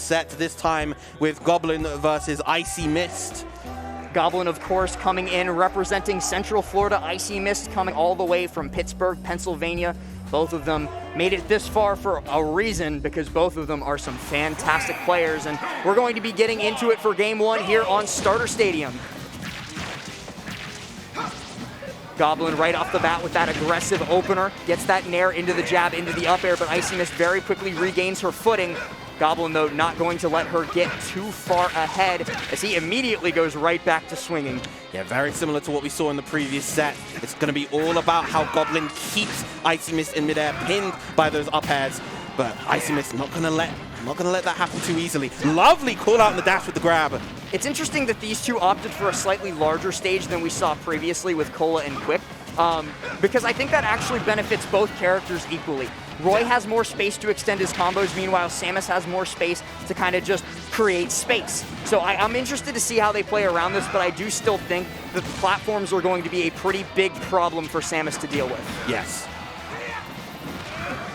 set, this time with Goblin versus IcyMist. Goblin, of course, coming in representing Central Florida. IcyMist coming all the way from Pittsburgh, Pennsylvania. Both of them made it this far for a reason, because both of them are some fantastic players, and we're going to be getting into it for game one here on Starter Stadium. Goblin right off the bat with that aggressive opener, gets that nair into the jab, into the up air, but IcyMist very quickly regains her footing. Goblin, though, not going to let her get too far ahead as he immediately goes right back to swinging. Yeah, very similar to what we saw in the previous set. It's going to be all about how Goblin keeps IcyMist in midair, pinned by those up airs. But IcyMist not going to let that happen too easily. Lovely call out in the dash with the grab. It's interesting that these two opted for a slightly larger stage than we saw previously with Cola and Quick, because I think that actually benefits both characters equally. Roy has more space to extend his combos, meanwhile Samus has more space to kind of just create space. So I'm interested to see how they play around this, but I do still think that the platforms are going to be a pretty big problem for Samus to deal with. Yes.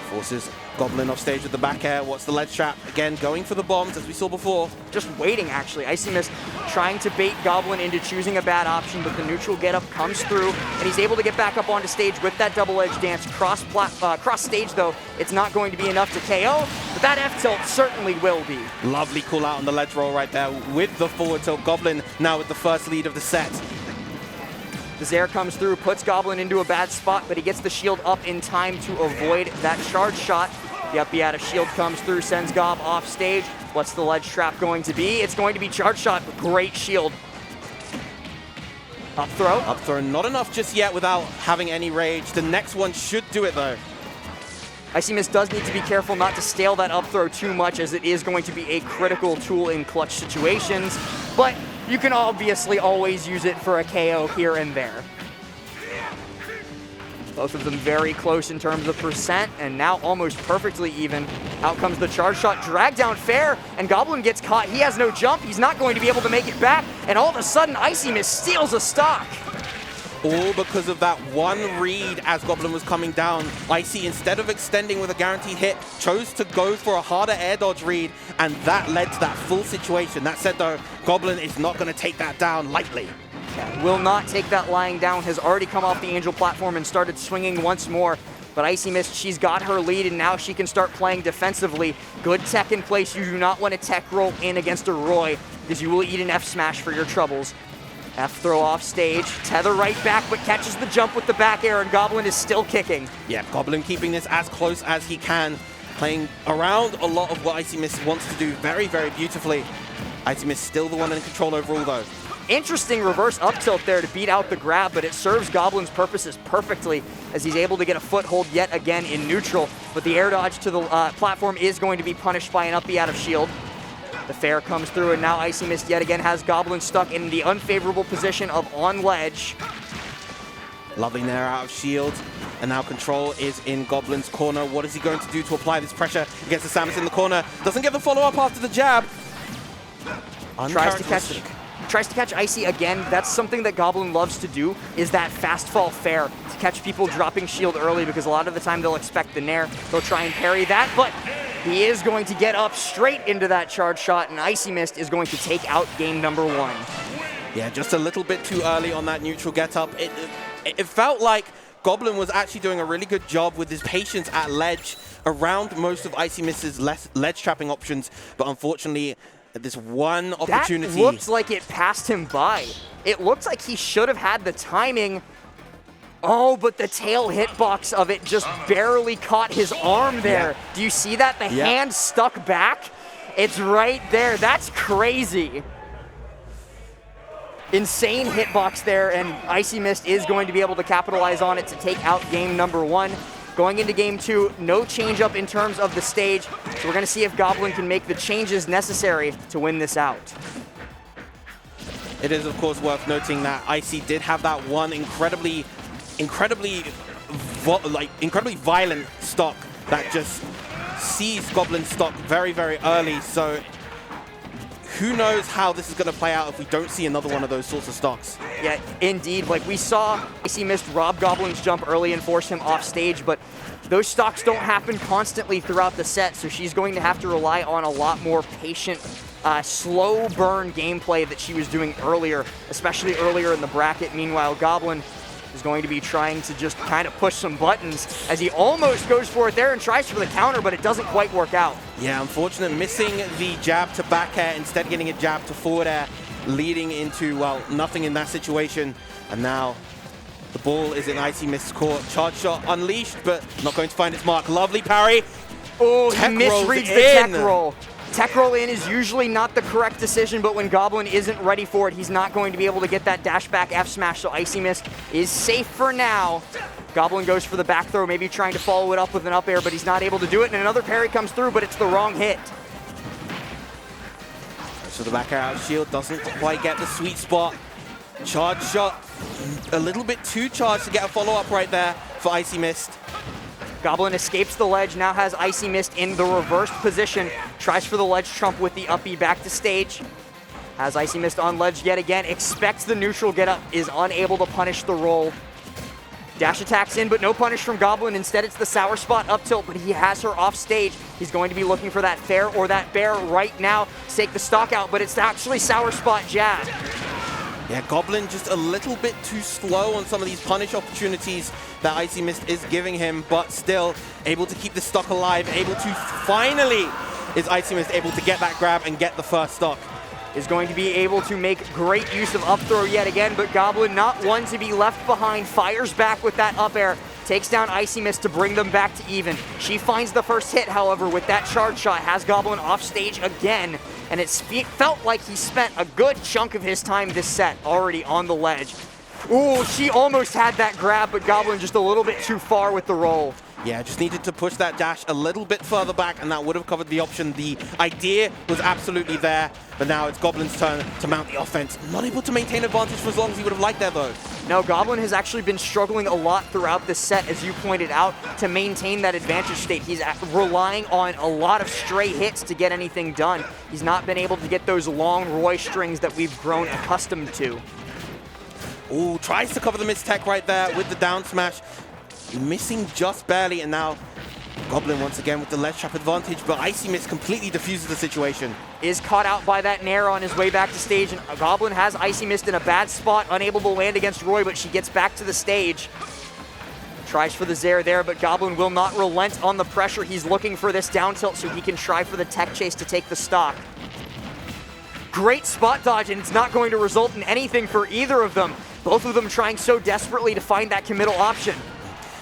Forces Goblin off stage with the back air. What's the ledge trap? Again, going for the bombs as we saw before. Just waiting, actually. IcyMist trying to bait Goblin into choosing a bad option, but the neutral get-up comes through, and he's able to get back up onto stage with that double-edge dance. Cross stage, though, it's not going to be enough to KO, but that F-tilt certainly will be. Lovely call out on the ledge roll right there with the forward tilt. Goblin now with the first lead of the set. The Zair comes through, puts Goblin into a bad spot, but he gets the shield up in time to avoid that charge shot. The up B out of shield comes through, sends Gob off stage. What's the ledge trap going to be? It's going to be charge shot, but great shield. Up throw. Up throw, not enough just yet without having any rage. The next one should do it though. IcyMist does need to be careful not to stale that up throw too much, as it is going to be a critical tool in clutch situations, but you can obviously always use it for a KO here and there. Both of them very close in terms of percent, and now almost perfectly even. Out comes the charge shot, drag down fair, and Goblin gets caught. He has no jump, he's not going to be able to make it back, and all of a sudden IcyMist steals a stock. All because of that one read as Goblin was coming down. Icy, instead of extending with a guaranteed hit, chose to go for a harder air dodge read, and that led to that full situation. That said though, Goblin is not going to take that down lightly. Yeah, will not take that lying down, has already come off the Angel platform and started swinging once more. But IcyMist, she's got her lead, and now she can start playing defensively. Good tech in place. You do not want to tech roll in against a Roy, because you will eat an F smash for your troubles. F throw off stage, tether right back, but catches the jump with the back air, and Goblin is still kicking. Yeah, Goblin keeping this as close as he can, playing around a lot of what IcyMist wants to do very, very beautifully. IcyMist still the one in control overall though. Interesting reverse up tilt there to beat out the grab, but it serves Goblin's purposes perfectly as he's able to get a foothold yet again in neutral. But the air dodge to the platform is going to be punished by an up B out of shield. The fair comes through, and now IcyMist yet again has Goblin stuck in the unfavorable position of on ledge. Lovely nair out of shield, and now control is in Goblin's corner. What is he going to do to apply this pressure against the Samus in the corner? Doesn't get the follow-up after the jab. Tries to catch Icy again. That's something that Goblin loves to do, is that fast fall fair, to catch people dropping shield early, because a lot of the time they'll expect the nair. They'll try and parry that, but he is going to get up straight into that charge shot, and IcyMist is going to take out game number one. Yeah, just a little bit too early on that neutral get up. It felt like Goblin was actually doing a really good job with his patience at ledge around most of IcyMist's ledge trapping options, but unfortunately, this one opportunity. That looks like it passed him by. It looks like he should have had the timing. Oh, but the tail hitbox of it just barely caught his arm there. Yeah. Do you see that? The hand stuck back. It's right there. That's crazy. Insane hitbox there, and IcyMist is going to be able to capitalize on it to take out game number one. Going into game two, no change up in terms of the stage, so we're going to see if Goblin can make the changes necessary to win this out. It is, of course, worth noting that Icy did have that one incredibly violent stock that just seized Goblin's stock very, very early. So who knows how this is going to play out if we don't see another one of those sorts of stocks. Yeah, indeed. Like, we saw IcyMist rob Goblin's jump early and force him off stage, but those stocks don't happen constantly throughout the set, so she's going to have to rely on a lot more patient, slow burn gameplay that she was doing earlier, especially earlier in the bracket. Meanwhile, Goblin is going to be trying to just kind of push some buttons as he almost goes for it there and tries for the counter, but it doesn't quite work out. Yeah, unfortunate, missing the jab to back air, instead getting a jab to forward air, leading into, well, nothing in that situation. And now the ball is in IcyMist's court. Charge shot unleashed, but not going to find its mark. Lovely parry. Oh, he misreads the tech roll. Tech roll in is usually not the correct decision, but when Goblin isn't ready for it, he's not going to be able to get that dash back F smash, so IcyMist is safe for now. Goblin goes for the back throw, maybe trying to follow it up with an up air, but he's not able to do it, and another parry comes through, but it's the wrong hit. So the back air out of shield doesn't quite get the sweet spot. Charge shot, a little bit too charged to get a follow-up right there for IcyMist. Goblin escapes the ledge, now has IcyMist in the reversed position, tries for the ledge trump with the up B back to stage. Has IcyMist on ledge yet again, expects the neutral get up, is unable to punish the roll. Dash attacks in, but no punish from Goblin. Instead, it's the sour spot up tilt, but he has her off stage. He's going to be looking for that fair or that bear right now to take the stock out, but it's actually sour spot jab. Yeah, Goblin just a little bit too slow on some of these punish opportunities that IcyMist is giving him, but still able to keep the stock alive, able to finally, is IcyMist able to get that grab and get the first stock. Is going to be able to make great use of up throw yet again, but Goblin, not one to be left behind, fires back with that up air, takes down IcyMist to bring them back to even. She finds the first hit, however, with that charge shot, has Goblin off stage again, and it felt like he spent a good chunk of his time this set already on the ledge. Ooh, she almost had that grab, but Goblin just a little bit too far with the roll. Yeah, just needed to push that dash a little bit further back, and that would have covered the option. The idea was absolutely there, but now it's Goblin's turn to mount the offense. Not able to maintain advantage for as long as he would have liked there, though. No, Goblin has actually been struggling a lot throughout this set, as you pointed out, to maintain that advantage state. He's relying on a lot of stray hits to get anything done. He's not been able to get those long Roy strings that we've grown accustomed to. Ooh, tries to cover the mistech right there with the down smash. Missing just barely, and now Goblin once again with the ledge trap advantage, but IcyMist completely diffuses the situation. Is caught out by that Nair on his way back to stage, and Goblin has IcyMist in a bad spot, unable to land against Roy, but she gets back to the stage. Tries for the Zair there, but Goblin will not relent on the pressure. He's looking for this down tilt so he can try for the tech chase to take the stock. Great spot dodge, and it's not going to result in anything for either of them. Both of them trying so desperately to find that committal option.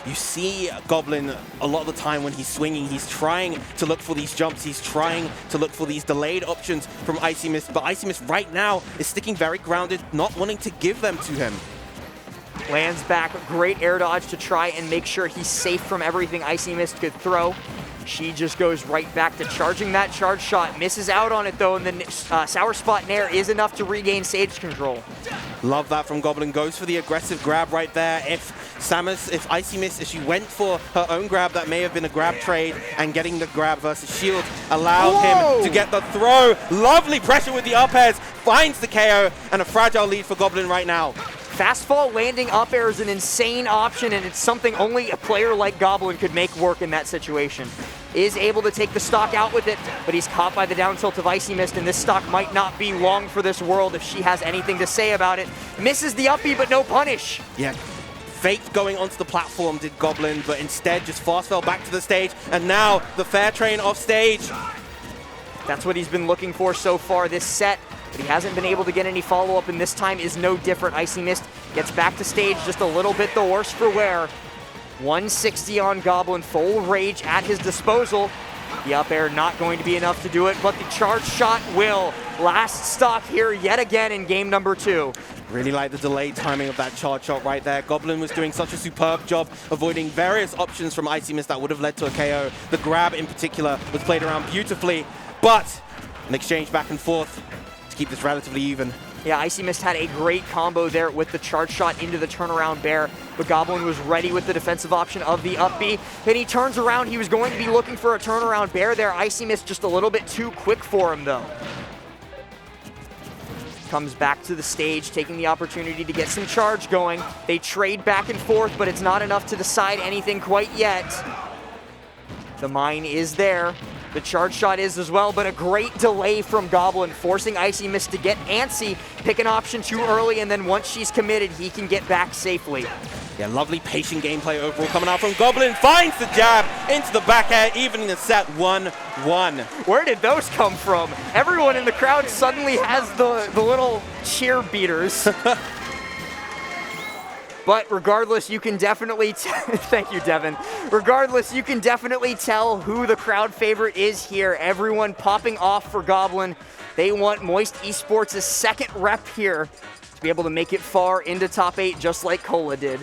You see Goblin a lot of the time when he's swinging, he's trying to look for these jumps, he's trying to look for these delayed options from IcyMist, but IcyMist right now is sticking very grounded, not wanting to give them to him. Lands back, great air dodge to try and make sure he's safe from everything IcyMist could throw. She just goes right back to charging that charge shot, misses out on it though, and the sour spot nair is enough to regain stage control. Love that from Goblin, goes for the aggressive grab right there. If IcyMist, if she went for her own grab, that may have been a grab trade, and getting the grab versus shield allowed him to get the throw. Lovely pressure with the up airs, finds the KO, and a fragile lead for Goblin right now. Fast fall landing up air is an insane option, and it's something only a player like Goblin could make work in that situation. Is able to take the stock out with it, but he's caught by the down tilt of IcyMist, and this stock might not be long for this world if she has anything to say about it. Misses the up B, but no punish. Yeah, faked going onto the platform did Goblin, but instead just fast fell back to the stage, and now the fair train off stage. That's what he's been looking for so far this set, but he hasn't been able to get any follow-up, and this time is no different. IcyMist gets back to stage just a little bit the worse for wear. 160 on Goblin, full rage at his disposal. The up air not going to be enough to do it, but the charge shot will. Last stock here yet again in game number 2. Really like the delayed timing of that charge shot right there. Goblin was doing such a superb job avoiding various options from IcyMist that would have led to a KO. The grab in particular was played around beautifully, but an exchange back and forth to keep this relatively even. Yeah, IcyMist had a great combo there with the charge shot into the turnaround bear, but Goblin was ready with the defensive option of the up B. Then he turns around, he was going to be looking for a turnaround bear there. IcyMist just a little bit too quick for him though. Comes back to the stage, taking the opportunity to get some charge going. They trade back and forth, but it's not enough to decide anything quite yet. The mine is there. The charge shot is as well, but a great delay from Goblin, forcing IcyMist to get antsy, pick an option too early, and then once she's committed, he can get back safely. Yeah, lovely patient gameplay overall coming out from Goblin. Finds the jab into the back air, evening the set 1-1. Where did those come from? Everyone in the crowd suddenly has the little cheer beaters. But regardless, you can definitely thank you, Devin. Regardless, you can definitely tell who the crowd favorite is here. Everyone popping off for Goblin. They want Moist Esports' second rep here to be able to make it far into top 8, just like Cola did.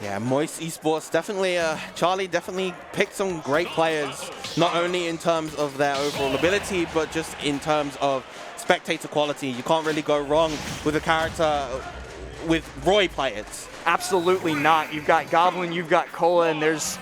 Yeah, Moist Esports definitely, Charlie definitely picked some great players, not only in terms of their overall ability, but just in terms of spectator quality. You can't really go wrong with a character with Roy players. Absolutely not. You've got Goblin, you've got Cola, and there's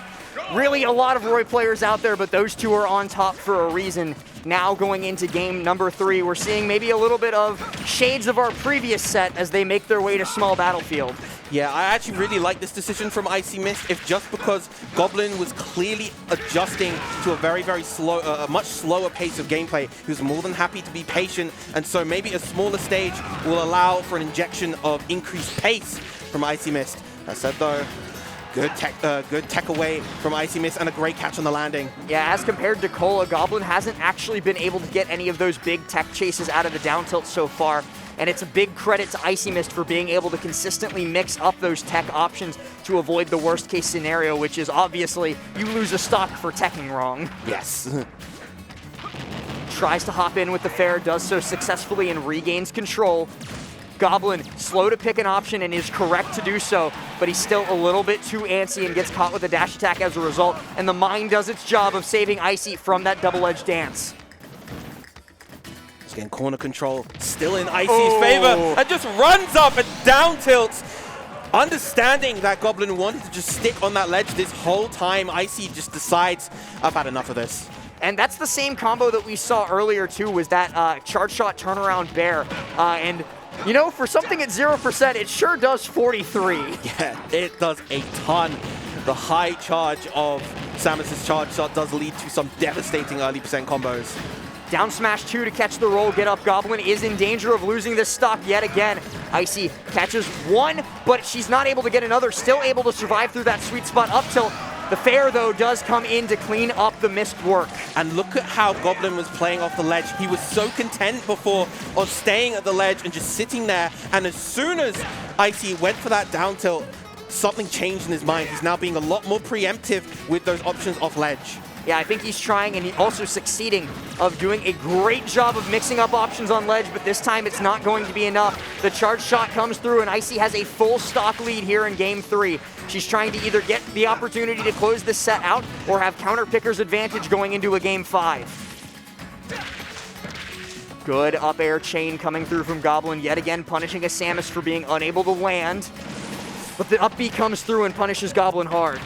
really a lot of Roy players out there, but those two are on top for a reason. Now going into game number 3, we're seeing maybe a little bit of shades of our previous set as they make their way to small battlefield. Yeah, I actually really like this decision from IcyMist, if just because Goblin was clearly adjusting to a very, very slow, a much slower pace of gameplay. He was more than happy to be patient, and so maybe a smaller stage will allow for an injection of increased pace from IcyMist. That said though, good tech away from IcyMist and a great catch on the landing. Yeah, as compared to Cola, Goblin hasn't actually been able to get any of those big tech chases out of the down tilt so far. And it's a big credit to IcyMist for being able to consistently mix up those tech options to avoid the worst case scenario, which is obviously you lose a stock for teching wrong. Yes. Tries to hop in with the fair, does so successfully and regains control. Goblin slow to pick an option and is correct to do so, but he's still a little bit too antsy and gets caught with a dash attack as a result, and the mine does its job of saving Icy from that double-edged dance. Again, corner control still in Icy's favor, and just runs up and down tilts. Understanding that Goblin wanted to just stick on that ledge this whole time, Icy just decides, I've had enough of this. And that's the same combo that we saw earlier too, was that charge shot turnaround bear. And you know, for something at 0%, it sure does 43. Yeah, it does a ton. The high charge of Samus' charge shot does lead to some devastating early percent combos. Down smash 2 to catch the roll, get up. Goblin is in danger of losing this stock yet again. Icy catches one, but she's not able to get another. Still able to survive through that sweet spot up tilt. The fair, though, does come in to clean up the missed work. And look at how Goblin was playing off the ledge. He was so content before on staying at the ledge and just sitting there. And as soon as Icy went for that down tilt, something changed in his mind. He's now being a lot more preemptive with those options off ledge. Yeah, I think he's trying and he's also succeeding of doing a great job of mixing up options on ledge, but this time it's not going to be enough. The charge shot comes through and Icy has a full stock lead here in game 3. She's trying to either get the opportunity to close this set out or have counter picker's advantage going into a game 5. Good up air chain coming through from Goblin, yet again punishing a Samus for being unable to land. But the up B comes through and punishes Goblin hard.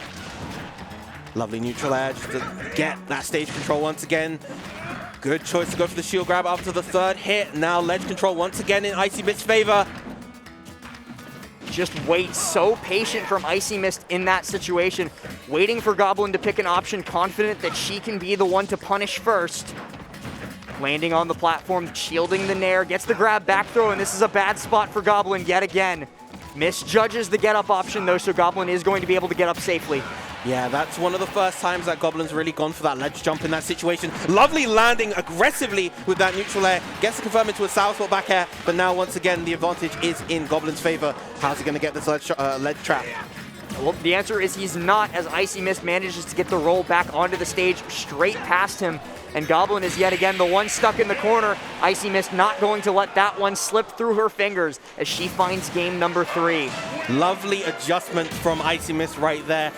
Lovely neutral edge to get that stage control once again. Good choice to go for the shield grab after the third hit. Now ledge control once again in IcyMist's favor. Just wait, so patient from IcyMist in that situation. Waiting for Goblin to pick an option, confident that she can be the one to punish first. Landing on the platform, shielding the nair, gets the grab back throw, and this is a bad spot for Goblin yet again. Misjudges the get up option though, so Goblin is going to be able to get up safely. Yeah, that's one of the first times that Goblin's really gone for that ledge jump in that situation. Lovely landing aggressively with that neutral air. Gets to confirm into a southpaw back air, but now once again the advantage is in Goblin's favor. How's he going to get this ledge trap? Well, the answer is he's not, as IcyMist manages to get the roll back onto the stage straight past him. And Goblin is yet again the one stuck in the corner. IcyMist not going to let that one slip through her fingers as she finds game number 3. Lovely adjustment from IcyMist right there.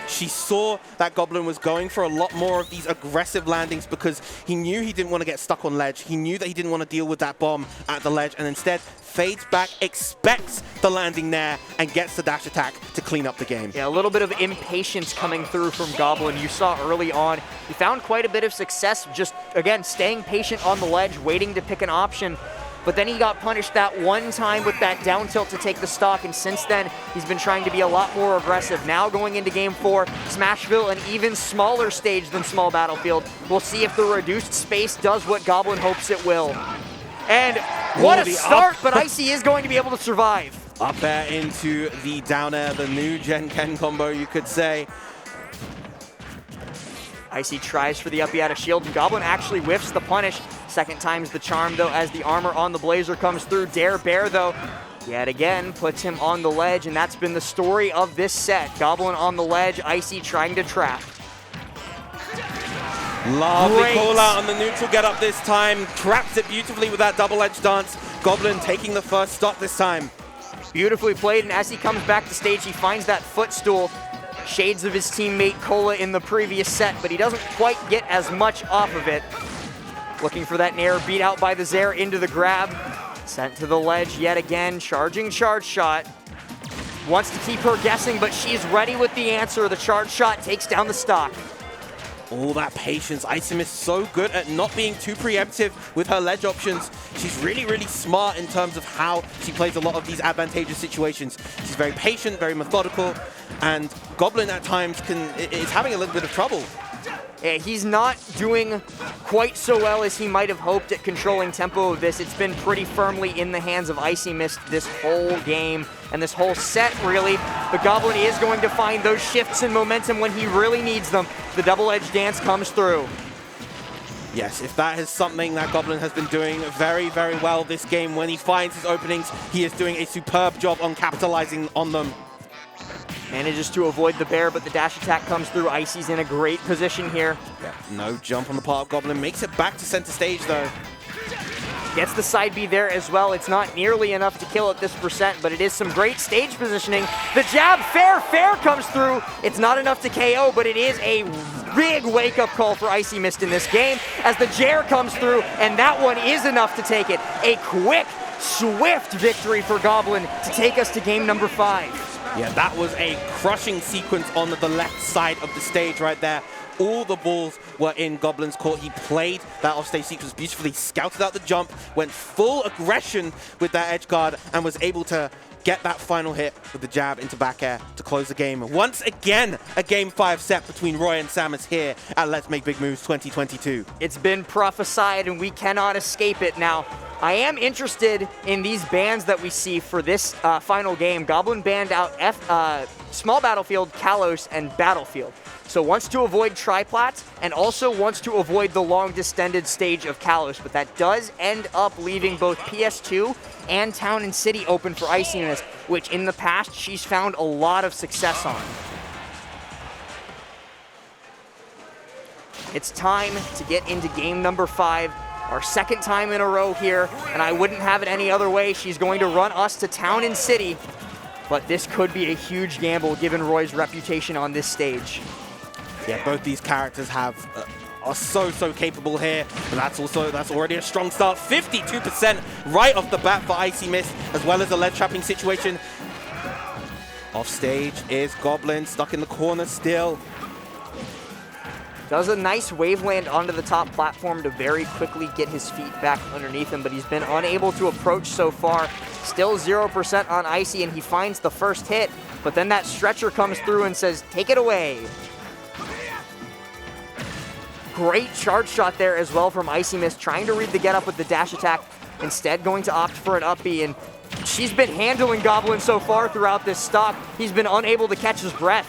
She saw that Goblin was going for a lot more of these aggressive landings because he knew he didn't want to get stuck on ledge. He knew that he didn't want to deal with that bomb at the ledge, and instead fades back, expects the landing there, and gets the dash attack to clean up the game. Yeah, a little bit of impatience coming through from Goblin. You saw early on, he found quite a bit of success just, again, staying patient on the ledge, waiting to pick an option. but then he got punished that one time with that down tilt to take the stock, and since then, he's been trying to be a lot more aggressive. Now going into Game 4, Smashville, an even smaller stage than Small Battlefield. We'll see if the reduced space does what Goblin hopes it will. And what a start, but Icy is going to be able to survive. Up there into the down air, the new Gen Ken combo, you could say. Icy tries for the uppy out of shield, and Goblin actually whiffs the punish. Second time's the charm, though, as the armor on the Blazer comes through. Dare Bear, though, yet again puts him on the ledge, and that's been the story of this set. Goblin on the ledge, Icy trying to trap. Lovely call out on the neutral get up this time. Traps it beautifully with that double edge dance. Goblin taking the first stock this time. Beautifully played, and as he comes back to stage, he finds that footstool. Shades of his teammate Cola in the previous set, but he doesn't quite get as much off of it. Looking for that nair, beat out by the Zair into the grab. Sent to the ledge yet again, charging charge shot. Wants to keep her guessing, but she's ready with the answer. The charge shot takes down the stock. All that patience. IcyMist so good at not being too preemptive with her ledge options. She's really, really smart in terms of how she plays a lot of these advantageous situations. She's very patient, very methodical, and Goblin at times is having a little bit of trouble. Yeah, he's not doing quite so well as he might have hoped at controlling tempo of this. It's been pretty firmly in the hands of IcyMist this whole game and this whole set, really. But Goblin is going to find those shifts in momentum when he really needs them. The double-edged dance comes through. Yes, if that is something that Goblin has been doing very, very well this game, when he finds his openings, he is doing a superb job on capitalizing on them. Manages to avoid the bear, but the dash attack comes through. Icy's in a great position here. Yeah, no jump on the part of Goblin. Makes it back to center stage, though. Gets the side B there as well. It's not nearly enough to kill at this percent, but it is some great stage positioning. The jab, fair comes through. It's not enough to KO, but it is a big wake-up call for IcyMist in this game as the Jair comes through, and that one is enough to take it. A quick, swift victory for Goblin to take us to game number 5. Yeah, that was a crushing sequence on the left side of the stage right there. All the balls were in Goblin's court. He played that offstage sequence beautifully, scouted out the jump, went full aggression with that edge guard, and was able to get that final hit with the jab into back air to close the game. Once again, a Game 5 set between Roy and Samus here at Let's Make Big Moves 2022. It's been prophesied, and we cannot escape it now. I am interested in these bans that we see for this final game. Goblin banned out Small Battlefield, Kalos, and Battlefield. So wants to avoid triplats and also wants to avoid the long distended stage of Kalos, but that does end up leaving both PS2 and Town and City open for IcyMist, which in the past she's found a lot of success on. It's time to get into game number 5. Our second time in a row here, and I wouldn't have it any other way. She's going to run us to Town and City, but this could be a huge gamble given Roy's reputation on this stage. Yeah, both these characters are so capable here, and that's already a strong start. 52% right off the bat for IcyMist, as well as a ledge trapping situation. Off stage is Goblin, stuck in the corner still. Does a nice wave land onto the top platform to very quickly get his feet back underneath him, but he's been unable to approach so far. Still 0% on Icy, and he finds the first hit, but then that stretcher comes through and says, take it away. Great charge shot there as well from IcyMist, trying to read the get up with the dash attack, instead going to opt for an up B, and she's been handling Goblin so far throughout this stock. He's been unable to catch his breath.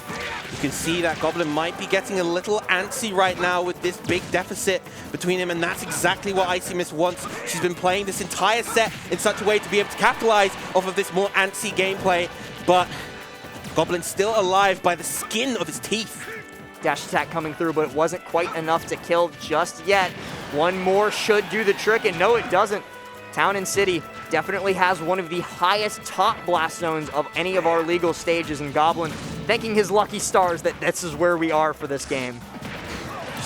You can see that Goblin might be getting a little antsy right now with this big deficit between him, and that's exactly what IcyMist wants. She's been playing this entire set in such a way to be able to capitalize off of this more antsy gameplay, but Goblin's still alive by the skin of his teeth. Dash attack coming through, but it wasn't quite enough to kill just yet. One more should do the trick, and no, it doesn't. Town and City definitely has one of the highest top blast zones of any of our legal stages, and Goblin thanking his lucky stars that this is where we are for this game.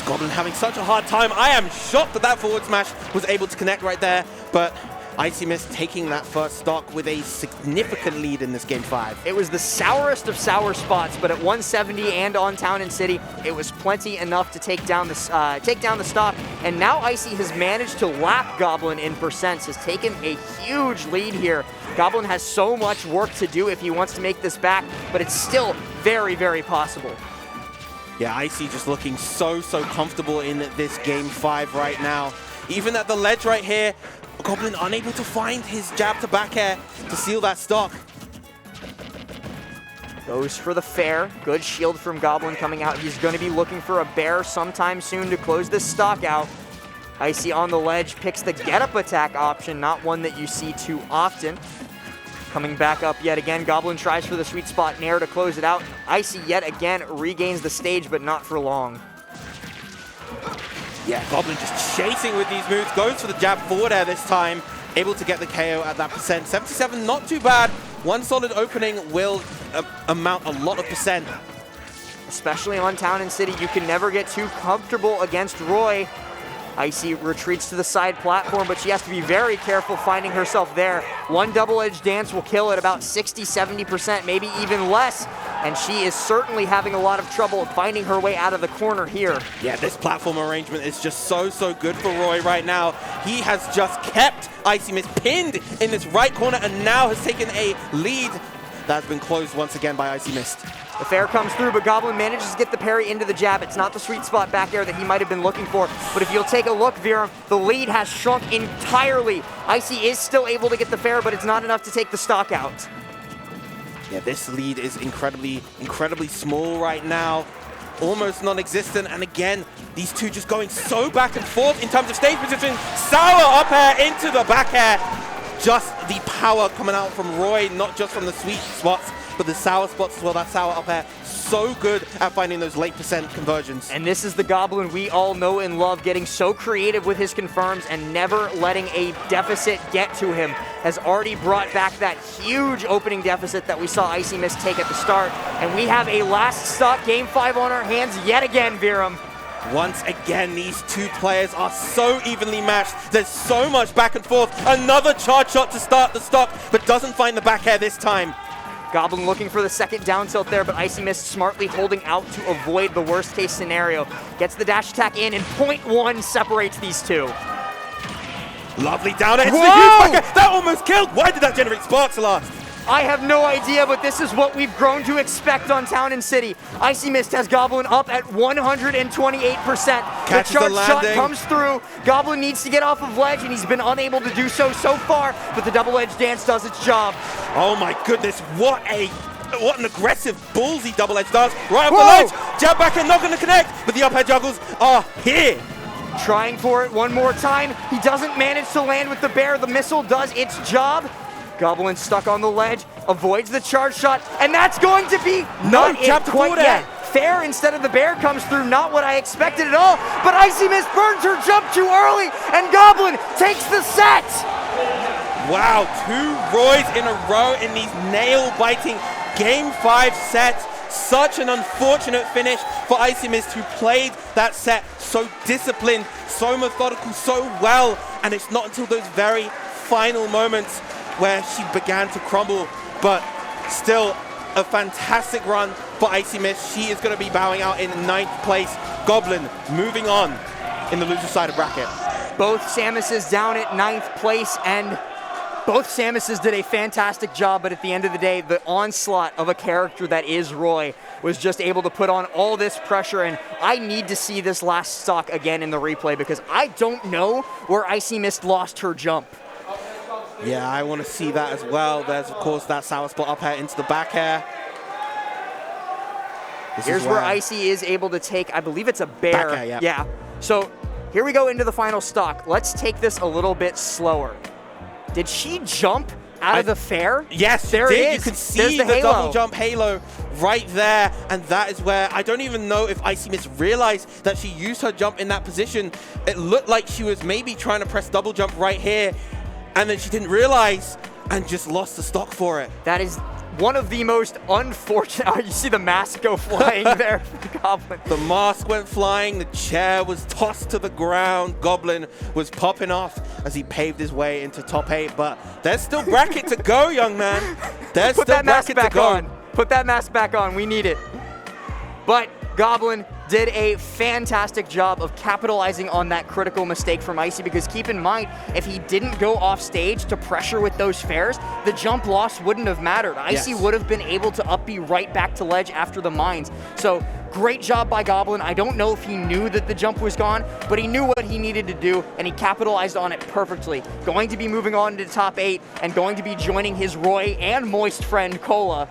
Goblin having such a hard time. I am shocked that forward smash was able to connect right there, but IcyMist taking that first stock with a significant lead in this Game 5. It was the sourest of sour spots, but at 170 and on Town and City, it was plenty enough to take down the stock. And now Icy has managed to lap Goblin in percents, has taken a huge lead here. Goblin has so much work to do if he wants to make this back, but it's still very, very possible. Yeah, Icy just looking so comfortable in this Game 5 right now. Even at the ledge right here, Goblin unable to find his jab to back air to seal that stock. Goes for the fair. Good shield from Goblin coming out. He's going to be looking for a bear sometime soon to close this stock out. Icy on the ledge picks the get-up attack option, not one that you see too often. Coming back up yet again, Goblin tries for the sweet spot nair to close it out. Icy yet again regains the stage, but not for long. Yeah, Goblin just chasing with these moves, goes for the jab forward air this time, able to get the KO at that percent. 77, not too bad. One solid opening will amount a lot of percent. Especially on Town and City, you can never get too comfortable against Roy. Icy retreats to the side platform, but she has to be very careful finding herself there. One double-edged dance will kill at about 60-70%, maybe even less. And she is certainly having a lot of trouble finding her way out of the corner here. Yeah, this platform arrangement is just so good for Roy right now. He has just kept IcyMist pinned in this right corner and now has taken a lead that has been closed once again by IcyMist. The fair comes through, but Goblin manages to get the parry into the jab. It's not the sweet spot back air that he might have been looking for. But if you'll take a look, Viram, the lead has shrunk entirely. Icy is still able to get the fair, but it's not enough to take the stock out. Yeah, this lead is incredibly small right now. Almost non-existent. And again, these two just going so back and forth in terms of stage position. Sour up air into the back air. Just the power coming out from Roy, not just from the sweet spots, but the sour spots as well. That sour up air, so good at finding those late percent conversions. And this is the Goblin we all know and love, getting so creative with his confirms and never letting a deficit get to him. Has already brought back that huge opening deficit that we saw IcyMist take at the start. And we have a last stock Game 5 on our hands yet again, Viram. Once again, these two players are so evenly matched. There's so much back and forth. Another charge shot to start the stock, but doesn't find the back air this time. Goblin looking for the second down tilt there, but IcyMist smartly holding out to avoid the worst case scenario. Gets the dash attack in, and 0.1 separates these two. Lovely down air. It's the huge back air. That almost killed. Why did that generate sparks last? I have no idea, but this is what we've grown to expect on Town and City. IcyMist has Goblin up at 128%. The charge shot comes through. Goblin needs to get off of ledge, and he's been unable to do so far, but the double-edged dance does its job. Oh my goodness, what an aggressive, ballsy double-edged dance. Right off the ledge, jab back and not going to connect, but the up-air juggles are here. Trying for it one more time. He doesn't manage to land with the bear. The missile does its job. Goblin stuck on the ledge, avoids the charge shot, and that's going to be not it quite yet. Fair instead of the bear comes through, not what I expected at all, but IcyMist burns her jump too early, and Goblin takes the set! Wow, 2 Roys in a row in these nail-biting Game 5 sets. Such an unfortunate finish for IcyMist, who played that set so disciplined, so methodical, so well, and it's not until those very final moments where she began to crumble, but still a fantastic run for IcyMist. She is going to be bowing out in 9th place. Goblin moving on in the loser side of bracket. Both Samuses down at 9th place, and both Samuses did a fantastic job, but at the end of the day, the onslaught of a character that is Roy was just able to put on all this pressure, and I need to see this last stock again in the replay because I don't know where IcyMist lost her jump. Yeah, I want to see that as well. There's, of course, that sour spot up air into the back air. Here's where Icy is able to take, I believe it's a bear. Back air, yeah. So here we go into the final stock. Let's take this a little bit slower. Did she jump out of the fair? Yes, there it is. You can see the double jump halo right there, and that is where I don't even know if IcyMist realized that she used her jump in that position. It looked like she was maybe trying to press double jump right here, and then she didn't realize and just lost the stock for it. That is one of the most unfortunate. Oh, you see the mask go flying there for Goblin. The mask went flying, the chair was tossed to the ground, Goblin was popping off as he paved his way into top 8, but there's still bracket to go, young man. There's Put still that mask bracket back to go. on. Put that mask back on. We need it. But Goblin did a fantastic job of capitalizing on that critical mistake from Icy, because keep in mind, if he didn't go off stage to pressure with those fares, the jump loss wouldn't have mattered. Icy would have been able to up B right back to ledge after the mines. So great job by Goblin. I don't know if he knew that the jump was gone, but he knew what he needed to do, and he capitalized on it perfectly. Going to be moving on to the top 8 and going to be joining his Roy and Moist friend Cola